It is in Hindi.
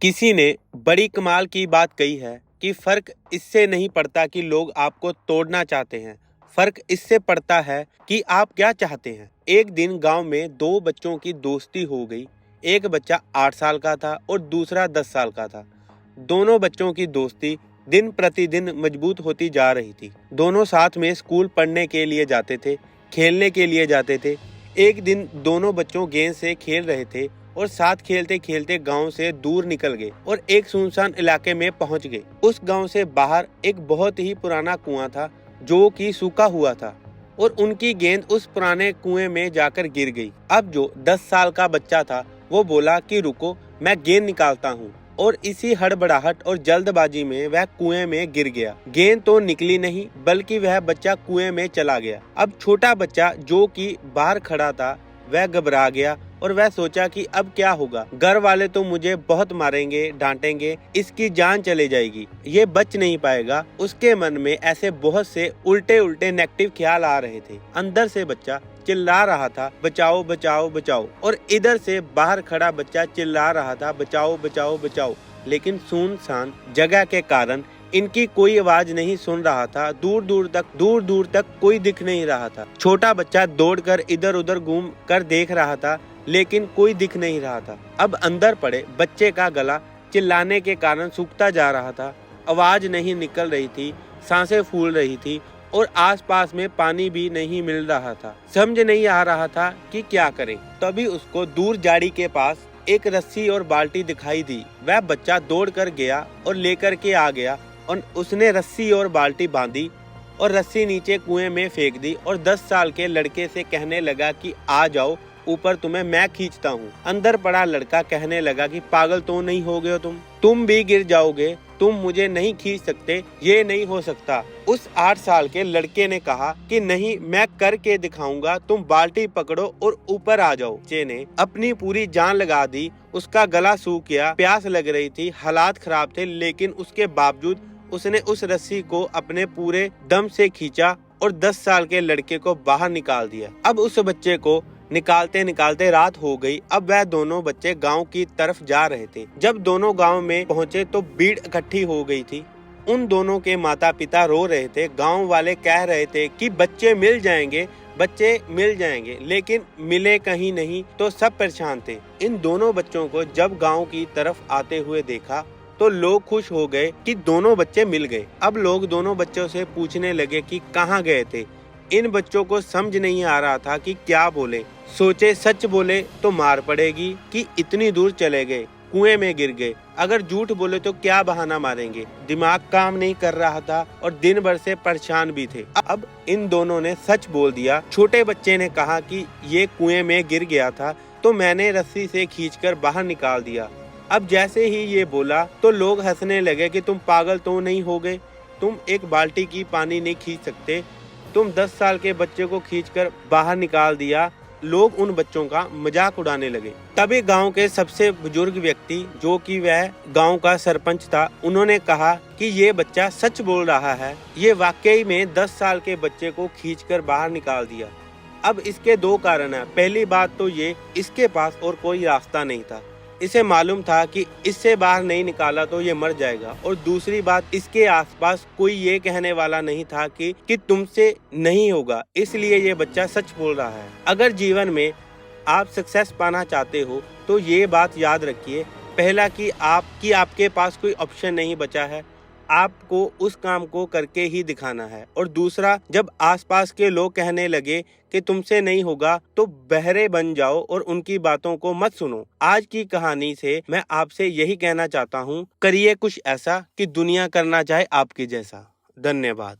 किसी ने बड़ी कमाल की बात कही है कि फर्क इससे नहीं पड़ता कि लोग आपको तोड़ना चाहते हैं। फर्क इससे पड़ता है कि आप क्या चाहते हैं। एक दिन गांव में दो बच्चों की दोस्ती हो गई। एक बच्चा 8 साल का था और दूसरा 10 साल का था। दोनों बच्चों की दोस्ती दिन प्रतिदिन मजबूत होती जा रही थी। दोनों साथ में स्कूल पढ़ने के लिए जाते थे, खेलने के लिए जाते थे। एक दिन दोनों बच्चों गेंद से खेल रहे थे और साथ खेलते खेलते गांव से दूर निकल गए और एक सुनसान इलाके में पहुंच गए। उस गांव से बाहर एक बहुत ही पुराना कुआं था जो कि सूखा हुआ था और उनकी गेंद उस पुराने कुएं में जाकर गिर गई। अब जो 10 साल का बच्चा था वो बोला कि रुको, मैं गेंद निकालता हूँ, और इसी हड़बड़ाहट और जल्दबाजी में वह कुएं में गिर गया। गेंद तो निकली नहीं बल्कि वह बच्चा कुएं में चला गया। अब छोटा बच्चा जो कि बाहर खड़ा था वह घबरा गया और वह सोचा कि अब क्या होगा। घर वाले तो मुझे बहुत मारेंगे, डांटेंगे, इसकी जान चले जाएगी, ये बच नहीं पाएगा। उसके मन में ऐसे बहुत से उल्टे उल्टे नेगेटिव ख्याल आ रहे थे। अंदर से बच्चा चिल्ला रहा था, बचाओ बचाओ बचाओ, और इधर से बाहर खड़ा बच्चा चिल्ला रहा था, बचाओ बचाओ बचाओ। लेकिन सुनसान जगह के कारण इनकी कोई आवाज नहीं सुन रहा था। दूर दूर तक कोई दिख नहीं रहा था। छोटा बच्चा दौड़कर इधर उधर घूम कर देख रहा था लेकिन कोई दिख नहीं रहा था। अब अंदर पड़े बच्चे का गला चिल्लाने के कारण सूखता जा रहा था। आवाज नहीं निकल रही थी, सांसें फूल रही थी और आसपास में पानी भी नहीं मिल रहा था। समझ नहीं आ रहा था कि क्या करें। तभी उसको दूर झाड़ी के पास एक रस्सी और बाल्टी दिखाई दी। वह बच्चा दौड़ कर गया और लेकर के आ गया और उसने रस्सी और बाल्टी बांधी और रस्सी नीचे कुएं में फेंक दी और 10 साल के लड़के से कहने लगा कि आ जाओ ऊपर, तुम्हें मैं खींचता हूँ। अंदर पड़ा लड़का कहने लगा कि पागल तो नहीं हो गए हो तुम भी गिर जाओगे, तुम मुझे नहीं खींच सकते, ये नहीं हो सकता। उस 8 साल के लड़के ने कहा कि नहीं, मैं करके दिखाऊंगा, तुम बाल्टी पकड़ो और ऊपर आ जाओ। बच्चे ने अपनी पूरी जान लगा दी। उसका गला सूख गया, प्यास लग रही थी, हालात खराब थे, लेकिन उसके बावजूद उसने उस रस्सी को अपने पूरे दम से खींचा और 10 साल के लड़के को बाहर निकाल दिया। अब उस बच्चे को निकालते निकालते रात हो गई। अब वह दोनों बच्चे गांव की तरफ जा रहे थे। जब दोनों गांव में पहुंचे तो भीड़ इकट्ठी हो गई थी। उन दोनों के माता पिता रो रहे थे। गांव वाले कह रहे थे कि बच्चे मिल जाएंगे, बच्चे मिल जाएंगे, लेकिन मिले कहीं नहीं तो सब परेशान थे। इन दोनों बच्चों को जब गाँव की तरफ आते हुए देखा तो लोग खुश हो गए कि दोनों बच्चे मिल गए। अब लोग दोनों बच्चों से पूछने लगे कि कहाँ गए थे। इन बच्चों को समझ नहीं आ रहा था कि क्या बोले। सोचे सच बोले तो मार पड़ेगी कि इतनी दूर चले गए, कुएं में गिर गए। अगर झूठ बोले तो क्या बहाना मारेंगे। दिमाग काम नहीं कर रहा था और दिन भर से परेशान भी थे। अब इन दोनों ने सच बोल दिया। छोटे बच्चे ने कहा कि ये कुएं में गिर गया था तो मैंने रस्सी से खींचकर बाहर निकाल दिया। अब जैसे ही ये बोला तो लोग हंसने लगे कि तुम पागल तो नहीं हो गए, तुम एक बाल्टी की पानी नहीं खींच सकते, तुम 10 साल के बच्चे को खींचकर बाहर निकाल दिया। लोग उन बच्चों का मजाक उड़ाने लगे। तभी गांव के सबसे बुजुर्ग व्यक्ति जो कि वह गांव का सरपंच था, उन्होंने कहा कि ये बच्चा सच बोल रहा है, ये वाकई में 10 साल के बच्चे को खींचकर बाहर निकाल दिया। अब इसके 2 कारण हैं। पहली बात तो ये, इसके पास और कोई रास्ता नहीं था। इसे मालूम था कि इससे बाहर नहीं निकाला तो ये मर जाएगा। और दूसरी बात, इसके आसपास कोई ये कहने वाला नहीं था कि तुमसे नहीं होगा, इसलिए ये बच्चा सच बोल रहा है। अगर जीवन में आप सक्सेस पाना चाहते हो तो ये बात याद रखिए, पहला कि आपके पास कोई ऑप्शन नहीं बचा है, आपको उस काम को करके ही दिखाना है। और दूसरा, जब आसपास के लोग कहने लगे कि तुमसे नहीं होगा तो बहरे बन जाओ और उनकी बातों को मत सुनो। आज की कहानी से मैं आपसे यही कहना चाहता हूँ, करिए कुछ ऐसा कि दुनिया करना चाहे आपकी जैसा। धन्यवाद।